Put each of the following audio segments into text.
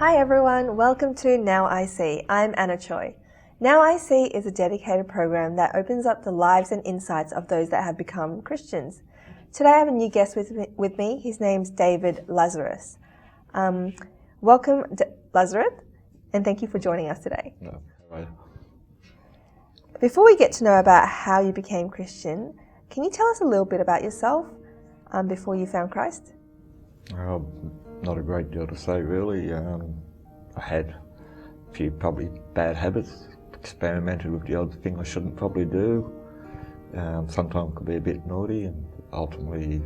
Hi everyone, welcome to Now I See. I'm Anna Choi. Now I See is a dedicated program that opens up the lives and insights of those that have become Christians. Today I have a new guest with me. His name's David Lazarus. Welcome, Lazarus, and thank you for joining us today. No, right. Before we get to know about how you became Christian, can you tell us a little bit about yourself before you found Christ? Not a great deal to say really. I had a few probably bad habits, experimented with the odd thing I shouldn't probably do. Sometimes could be a bit naughty, and ultimately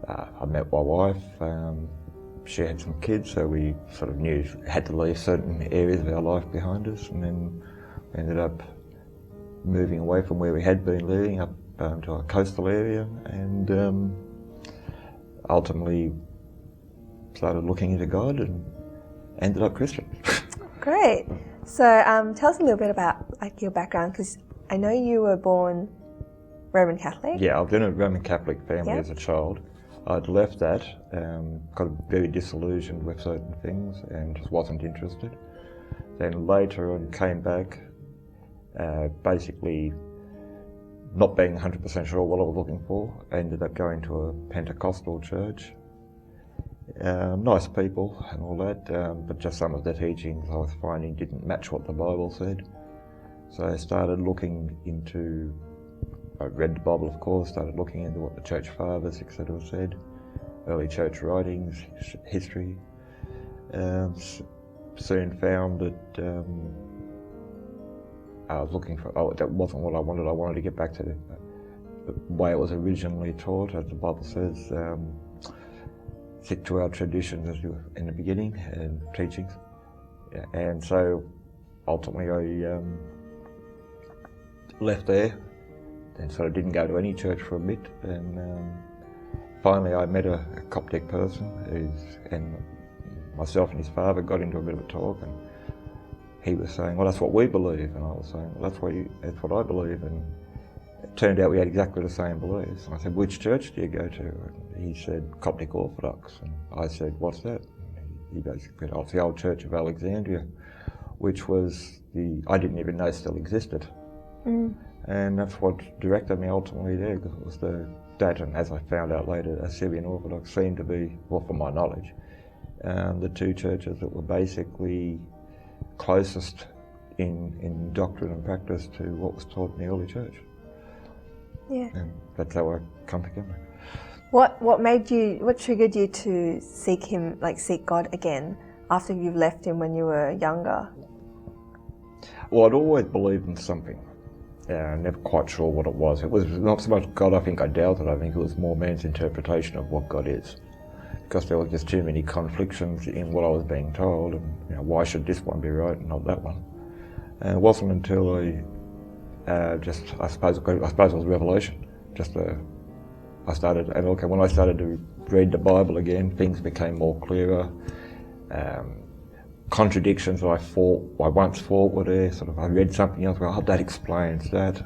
I met my wife. She had some kids, so we sort of knew had to leave certain areas of our life behind us, and then we ended up moving away from where we had been living up to a coastal area, and ultimately started looking into God and ended up Christian. Great. So tell us a little bit about your background, because I know you were born Roman Catholic. Yeah, I was in a Roman Catholic family as a child. I'd left that, got very disillusioned with certain things and just wasn't interested. Then later on came back, basically not being 100% sure what I was looking for. I ended up going to a Pentecostal church. Nice people and all that, but just some of the teachings I was finding didn't match what the Bible said. So I started looking into, I read the Bible of course, started looking into what the church fathers etc. said, early church writings, history. Soon found that I was looking for, that wasn't what I wanted to get back to the way it was originally taught, as the Bible says. Stick to our traditions as you in the beginning and teachings, and so ultimately I left there and sort of didn't go to any church for a bit, and finally I met a Coptic person and myself and his father got into a bit of a talk, and he was saying, well, that's what we believe, and I was saying, well, that's what I believe, and it turned out we had exactly the same beliefs. And I said, which church do you go to? And he said, Coptic Orthodox. And I said, what's that? And he basically said, oh, it's the old Church of Alexandria, which was I didn't even know still existed. Mm. And that's what directed me ultimately there, because it was that, and as I found out later, Assyrian Orthodox seemed to be, well, from my knowledge, the two churches that were basically closest in doctrine and practice to what was taught in the early church. Yeah. And that's how I come together. What triggered you to seek God again after you've left him when you were younger? Well, I'd always believed in something. Never quite sure what it was. It was not so much God, I think I doubted. I think it was more man's interpretation of what God is. Because there were just too many conflictions in what I was being told, and why should this one be right and not that one? And it wasn't until I suppose it was revelation. I started, and okay, when I started to read the Bible again, things became more clearer. Contradictions that I once thought were there, I read something else, well, that explains that,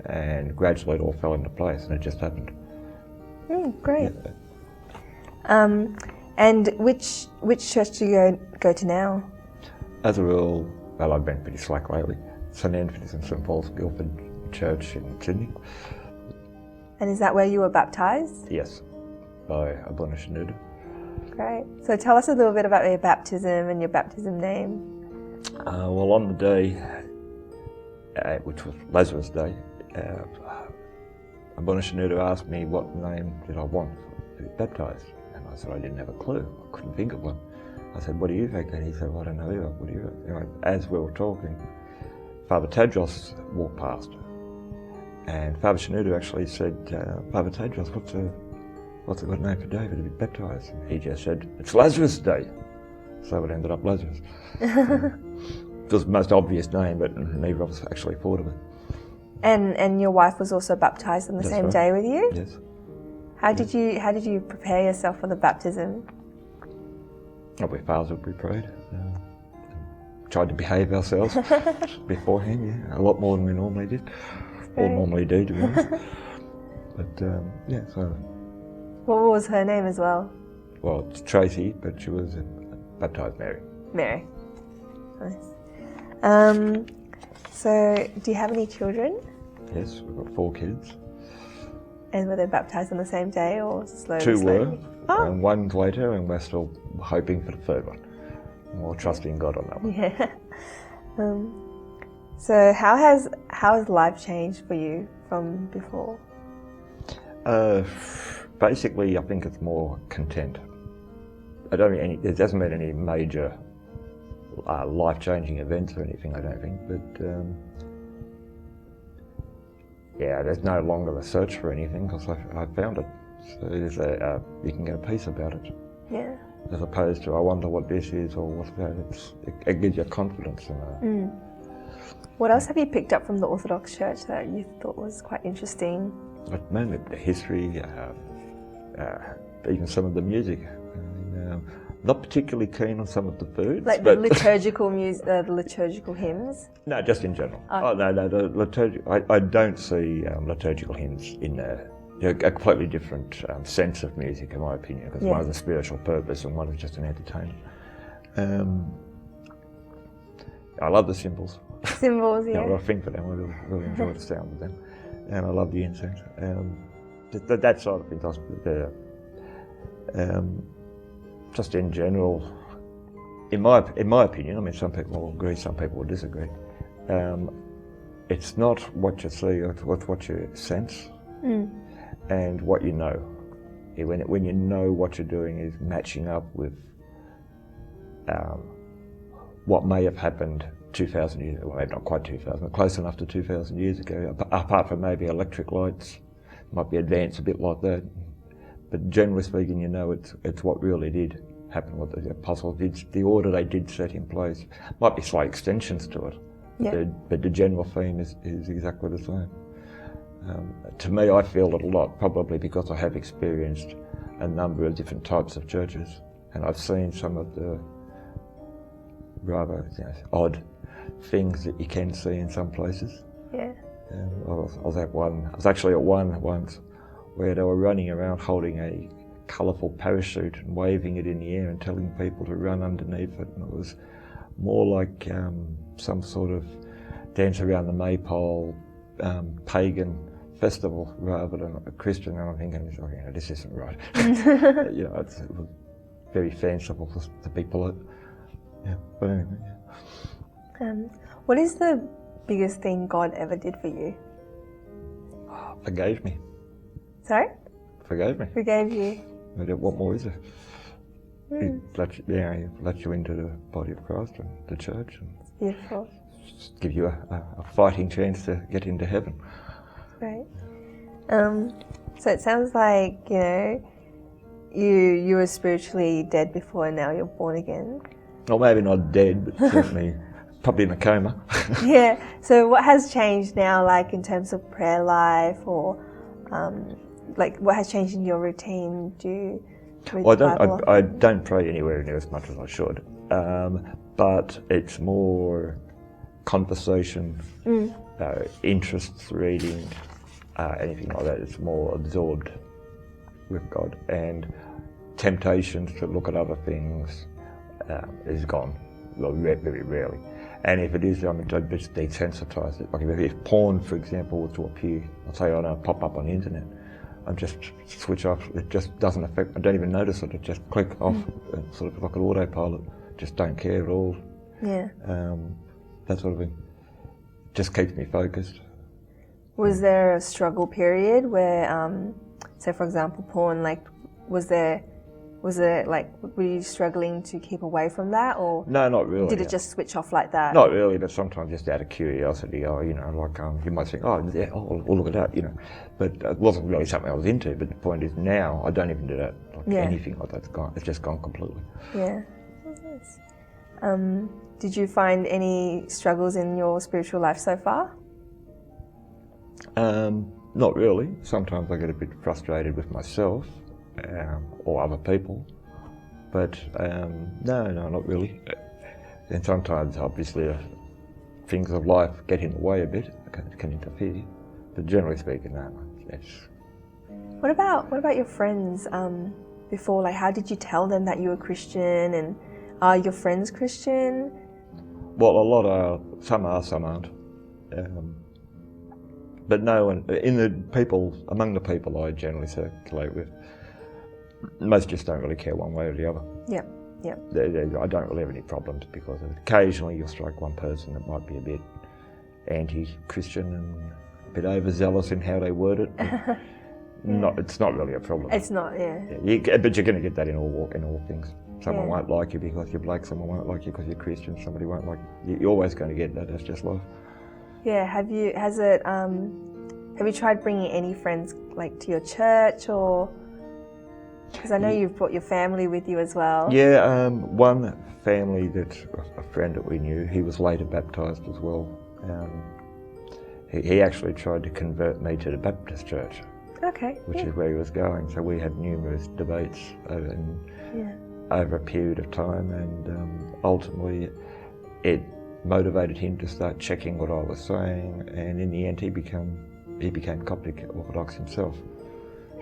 and gradually it all fell into place, and it just happened. Great. Yeah. And which church do you go to now? As a rule, well, I've been pretty slack lately. St Anthony's and St Paul's Guildford Church in Sydney. And is that where you were baptised? Yes, by Abuna Shanuda. Great. So tell us a little bit about your baptism and your baptism name. Well, on the day, which was Lazarus Day, Abuna Shanuda asked me what name did I want to be baptised. And I said I didn't have a clue. I couldn't think of one. I said, what do you think? And he said, well, I don't know either. What do you think? As we were talking, Father Tadros walked past, and Father Shanuda actually said, Father Tadros, what's a good name for David to be baptised? And he just said, it's Lazarus Day. So it ended up Lazarus. It was the most obvious name, but neither of us actually thought of it. And your wife was also baptised on the same day with you? Yes. How did you prepare yourself for the baptism? We fasted, we prayed. Tried to behave ourselves beforehand, a lot more than we normally did, or normally do, to be honest. But so. What was her name as well? Well, it's Tracy, but she was baptized Mary. Mary. Nice. So, do you have any children? Yes, we've got 4 kids. And were they baptized on the same day or slowly? 2 slowly? were, and 1's later, and we're still hoping for the 3rd one. We're trusting God on that one. Yeah. So how has life changed for you from before? Basically, I think it's more content. It doesn't mean any major life-changing events or anything, I don't think, but yeah, there's no longer a search for anything because I found it. So you can get a peace about it. Yeah. As opposed to, I wonder what this is or what's that. It gives you confidence in it. What else have you picked up from the Orthodox Church that you thought was quite interesting? But mainly the history, even some of the music. Not particularly keen on some of the foods. Like the liturgical music, the liturgical hymns? No, just in general. Oh. No, the liturgical. I don't see liturgical hymns in there. A completely different sense of music, in my opinion, because one has a spiritual purpose and one is just an entertainment. I love the cymbals. Cymbals, yeah. I think for them. I really enjoy the sound of them, and I love the incense. That side of things, just in general, in my opinion. I mean, some people will agree, some people will disagree. It's not what you see; it's what you sense. And what you know. When you know what you're doing is matching up with what may have happened 2,000 years ago, well, maybe not quite 2,000, but close enough to 2,000 years ago, apart from maybe electric lights, might be advanced a bit like that. But generally speaking, you know it's what really did happen, what the apostles did, the order they did set in place. Might be slight extensions to it, but the general theme is exactly the same. To me, I feel it a lot, probably because I have experienced a number of different types of churches, and I've seen some of the rather odd things that you can see in some places. Yeah. I was actually at one once where they were running around holding a colourful parachute and waving it in the air and telling people to run underneath it, and it was more like some sort of dance around the maypole pagan festival rather than a Christian. And I'm thinking, this isn't right. It was very fanciful to be polite. Yeah, but anyway. Yeah. What is the biggest thing God ever did for you? Forgave me. Sorry? Forgave me. Forgave you. What more is there? He lets you into the body of Christ and the church, and it's beautiful. Give you a fighting chance to get into heaven. Right. So it sounds like you were spiritually dead before, and now you're born again. Well, maybe not dead, but certainly probably in a coma. Yeah. So what has changed now, like in terms of prayer life, or like what has changed in your routine? Do you read the Bible? I don't pray anywhere near as much as I should, but it's more conversation, interests, reading, anything like that. It's more absorbed with God, and temptations to look at other things is gone, well, very rarely. And if it is, I'm just desensitized it. Like if porn, for example, were to appear, I'll say, pop up on the internet, I just switch off. It just doesn't affect. I don't even notice it. It just click off, sort of like an autopilot. Just don't care at all. Yeah. That sort of thing just keeps me focused. Was there a struggle period where, say for example, porn, like, was there like, were you struggling to keep away from that, or no, not really. Did it just switch off like that? Not really, but sometimes just out of curiosity, you might think, we'll look at that, but it wasn't really something I was into. But the point is, now I don't even do that. Anything like that's gone. It's just gone completely. Yeah. Nice. Did you find any struggles in your spiritual life so far? Not really. Sometimes I get a bit frustrated with myself or other people, but no, not really. And sometimes, obviously, things of life get in the way a bit, can interfere. But generally speaking, no. What about your friends before? Like, how did you tell them that you were Christian? And Are your friends Christian? Well, a lot are, some aren't. But no one, among the people I generally circulate with, most just don't really care one way or the other. Yeah, yeah. I don't really have any problems because of it. Occasionally you'll strike one person that might be a bit anti-Christian and a bit overzealous in how they word it. It's not really a problem. It's not, yeah. But you're going to get that in all things. Someone won't like you because you're black, someone won't like you because you're Christian, somebody won't like you. You're always going to get that, that's just life. Yeah, have you tried bringing any friends like to your church, or, because I know you've brought your family with you as well. Yeah, one family a friend that we knew, he was later baptised as well. He actually tried to convert me to the Baptist church. Okay. Which is where he was going. So we had numerous debates over a period of time, and ultimately it motivated him to start checking what I was saying, and in the end he became Coptic Orthodox himself.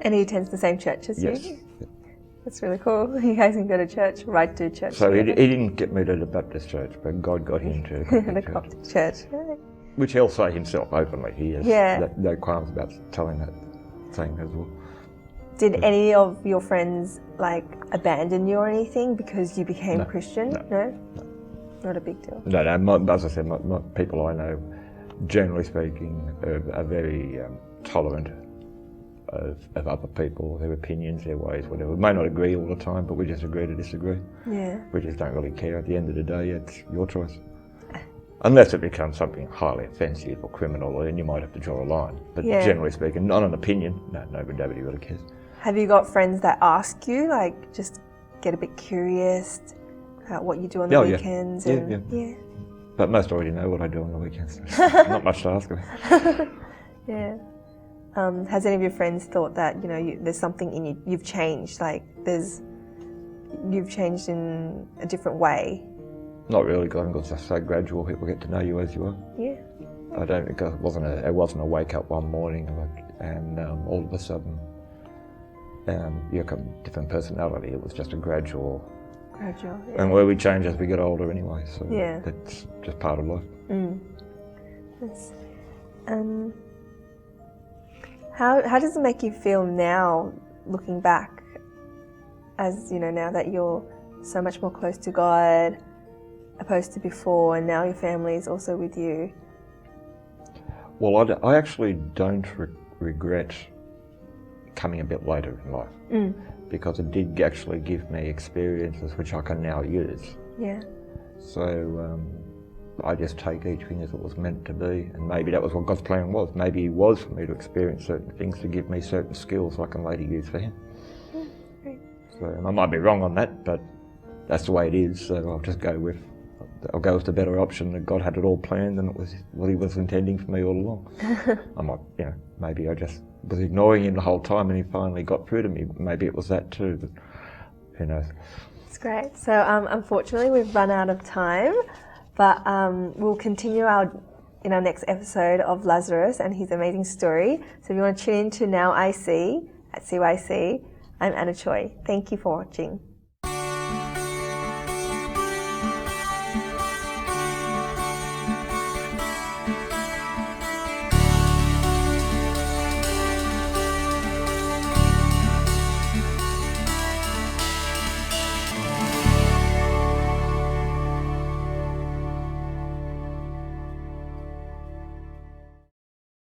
And he attends the same church as you? Yes. That's really cool. You guys can go to church, right to church. So he didn't get me to the Baptist church, but God got him to the Coptic church. Which he'll say himself openly. He has no qualms about saying as well. Did any of your friends abandon you or anything because you became Christian? No? Not a big deal. No, as I said, my people I know, generally speaking, are very tolerant of other people, their opinions, their ways, whatever. We may not agree all the time, but we just agree to disagree. Yeah. We just don't really care. At the end of the day, it's your choice. Unless it becomes something highly offensive or criminal, then you might have to draw a line. But generally speaking, not an opinion. No, nobody really cares. Have you got friends that ask you, just get a bit curious about what you do on the weekends? Yeah. But most already know what I do on the weekends. Not much to ask of. Yeah. Has any of your friends thought that, there's something in you, you've changed, you've changed in a different way? Not really, because it's just so gradual. People get to know you as you are. Yeah. I don't think it wasn't a wake up one morning and all of a sudden you have a different personality. It was just a gradual. Yeah. And where we change as we get older anyway, so that's just part of life. How does it make you feel now, looking back, as now that you're so much more close to God opposed to before, and now your family is also with you? Well, I actually don't regret coming a bit later in life, because it did actually give me experiences which I can now use. Yeah. So I just take each thing as it was meant to be, and maybe that was what God's plan was. Maybe He was for me to experience certain things to give me certain skills I can later use for Him. Great. So I might be wrong on that, but that's the way it is. So I'll go with the better option, that God had it all planned and it was what He was intending for me all along. I might, maybe I just was ignoring Him the whole time and He finally got through to me. Maybe it was that too, but who knows. It's great. So unfortunately we've run out of time, but we'll continue in our next episode of Lazarus and his amazing story. So if you want to tune in to Now I See at CYC, I'm Anna Choi. Thank you for watching.